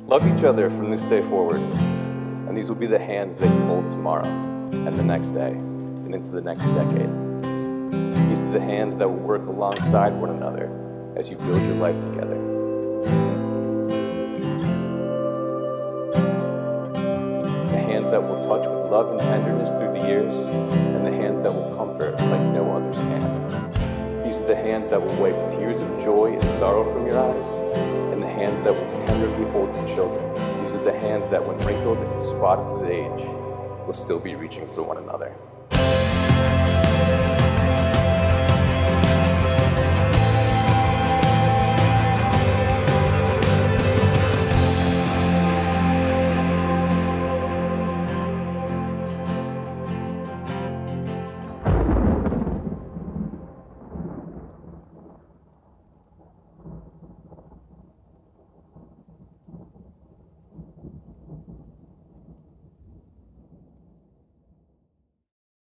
Love each other from this day forward, and these will be the hands that you hold tomorrow, and the next day, and into the next decade. These are the hands that will work alongside one another as you build your life together. The hands that will touch with love and tenderness through the years, and the hands that will comfort like no others can. These are the hands that will wipe tears of joy and sorrow from your eyes, and the hands that will tenderly hold your children. These are the hands that, when wrinkled and spotted with age, will still be reaching for one another.